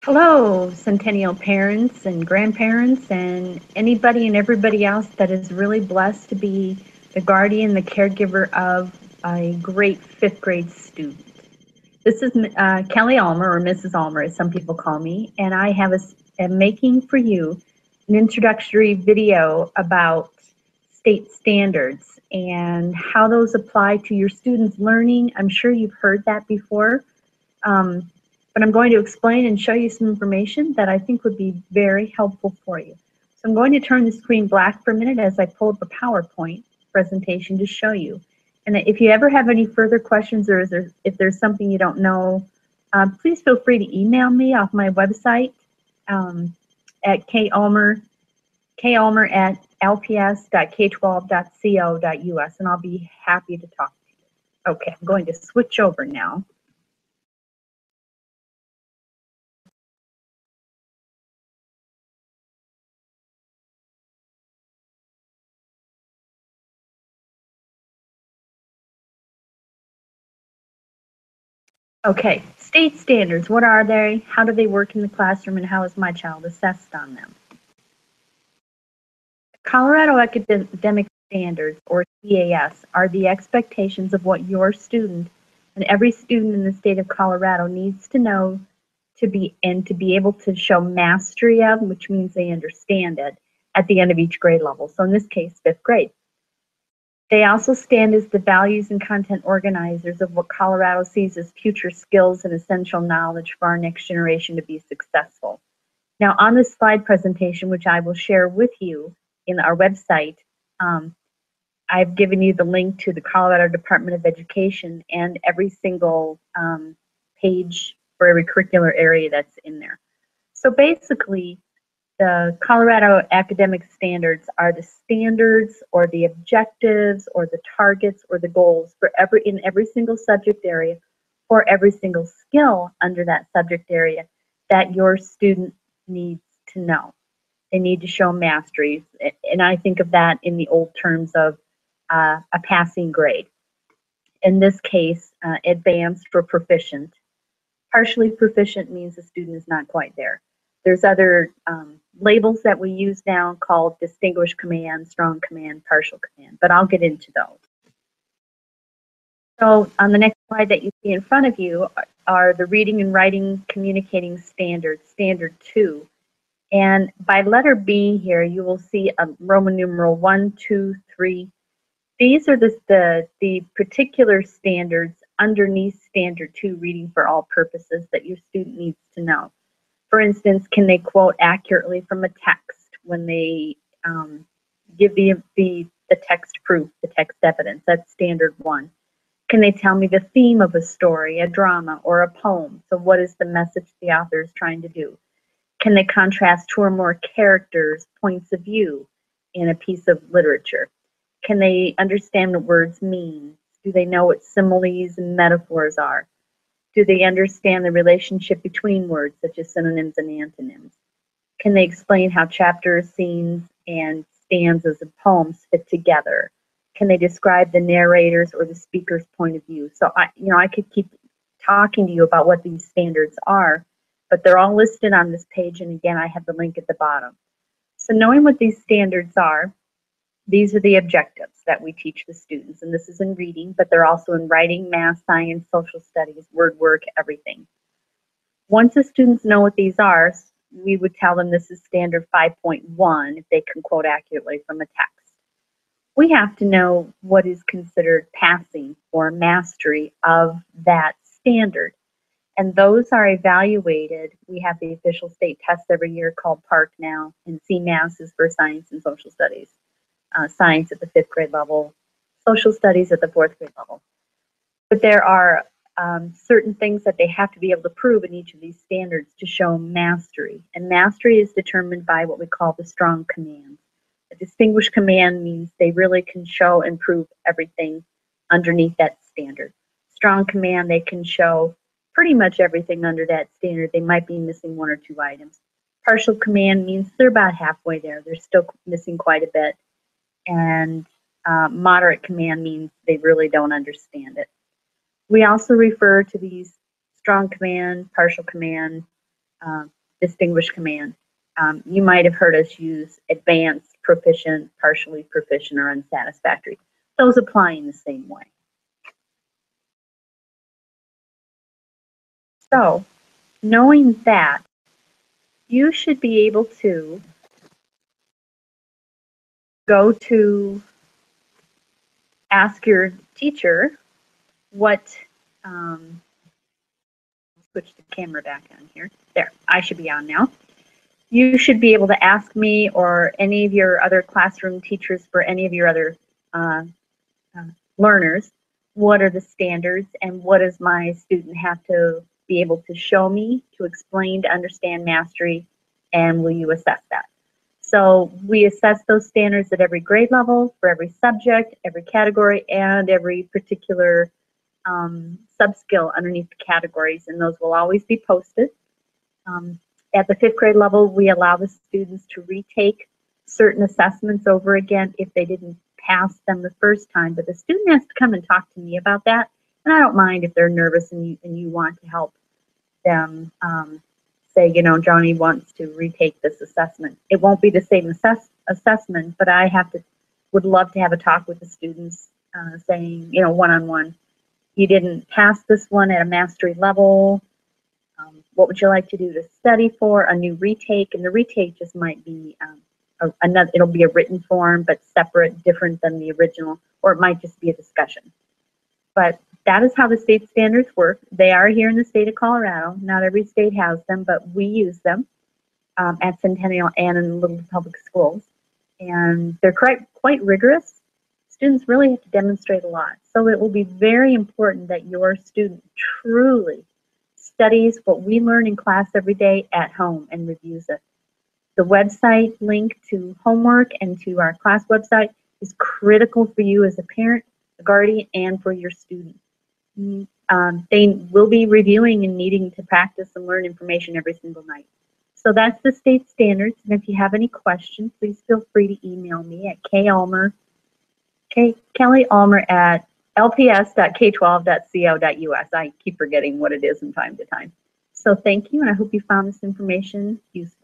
Hello, Centennial parents and grandparents and anybody and everybody else that is really blessed to be the guardian, the caregiver of a great fifth grade student. This is Kelly Almer, or Mrs. Almer as some people call me, and I am making for you an introductory video about state standards and how those apply to your students' learning. I'm sure you've heard that before. But I'm going to explain and show you some information that I think would be very helpful for you. So I'm going to turn the screen black for a minute as I pull up a PowerPoint presentation to show you. And if you ever have any further questions or if there's something you don't know, please feel free to email me off my website at kalmer@lps.k12.co.us, and I'll be happy to talk to you. Okay, I'm going to switch over now. Okay, state standards, what are they? How do they work in the classroom, and how is my child assessed on them? Colorado Academic Standards, or CAS, are the expectations of what your student and every student in the state of Colorado needs to know to be able to show mastery of, which means they understand it, at the end of each grade level. So in this case, fifth grade. They also stand as the values and content organizers of what Colorado sees as future skills and essential knowledge for our next generation to be successful. Now, on this slide presentation, which I will share with you in our website, I've given you the link to the Colorado Department of Education and every single page for every curricular area that's in there. So basically, the Colorado Academic Standards are the standards or the objectives or the targets or the goals for in every single subject area or every single skill under that subject area that your student needs to know. They need to show mastery, and I think of that in the old terms of a passing grade. In this case, advanced or proficient. Partially proficient means the student is not quite there. There's other labels that we use now called distinguished command, strong command, partial command, but I'll get into those. So on the next slide that you see in front of you are the reading and writing communicating standards, standard 2. And by letter B here, you will see a Roman numeral 1, 2, 3. These are the particular standards underneath standard 2, reading for all purposes, that your student needs to know. For instance, can they quote accurately from a text when they give the text proof, the text evidence? That's standard 1. Can they tell me the theme of a story, a drama, or a poem? So what is the message the author is trying to do? Can they contrast two or more characters' points of view in a piece of literature? Can they understand what words mean? Do they know what similes and metaphors are? Do they understand the relationship between words, such as synonyms and antonyms? Can they explain how chapters, scenes, and stanzas of poems fit together? Can they describe the narrator's or the speaker's point of view? So I could keep talking to you about what these standards are, but they're all listed on this page, and again, I have the link at the bottom. So knowing what these standards are, these are the objectives that we teach the students, and this is in reading, but they're also in writing, math, science, social studies, word work, everything. Once the students know what these are, we would tell them this is standard 5.1 if they can quote accurately from a text. We have to know what is considered passing or mastery of that standard, and those are evaluated. We have the official state test every year called PARCC now, and CMAS is for science and social studies. Science at the 5th grade level, social studies at the 4th grade level. But there are certain things that they have to be able to prove in each of these standards to show mastery. And mastery is determined by what we call the strong command. A distinguished command means they really can show and prove everything underneath that standard. Strong command, they can show pretty much everything under that standard. They might be missing 1 or 2 items. Partial command means they're about halfway there. They're still missing quite a bit. And moderate command means they really don't understand it. We also refer to these strong command, partial command, distinguished command. You might have heard us use advanced, proficient, partially proficient, or unsatisfactory. Those apply in the same way. So, knowing that, you should be able to go to ask your teacher what, switch the camera back on here. There, I should be on now. You should be able to ask me or any of your other classroom teachers for any of your other learners, what are the standards and what does my student have to be able to show me to explain to understand mastery, and will you assess that? So we assess those standards at every grade level, for every subject, every category, and every particular sub-skill underneath the categories, and those will always be posted. At the 5th grade level, we allow the students to retake certain assessments over again if they didn't pass them the first time, but the student has to come and talk to me about that, and I don't mind if they're nervous and you want to help them say, you know, Johnny wants to retake this assessment. It won't be the same assessment, but I would love to have a talk with the students saying, you know, one-on-one, you didn't pass this one at a mastery level. What would you like to do to study for a new retake? And the retake just might be another, it'll be a written form, but separate, different than the original, or it might just be a discussion. But that is how the state standards work. They are here in the state of Colorado. Not every state has them, but we use them at Centennial and in Little Public Schools. And they're quite rigorous. Students really have to demonstrate a lot. So it will be very important that your student truly studies what we learn in class every day at home and reviews it. The website link to homework and to our class website is critical for you as a parent, a guardian, and for your student. They will be reviewing and needing to practice and learn information every single night. So that's the state standards, and if you have any questions, please feel free to email me at kellyalmer@lps.k12.co.us. I keep forgetting what it is from time to time. So thank you, and I hope you found this information useful.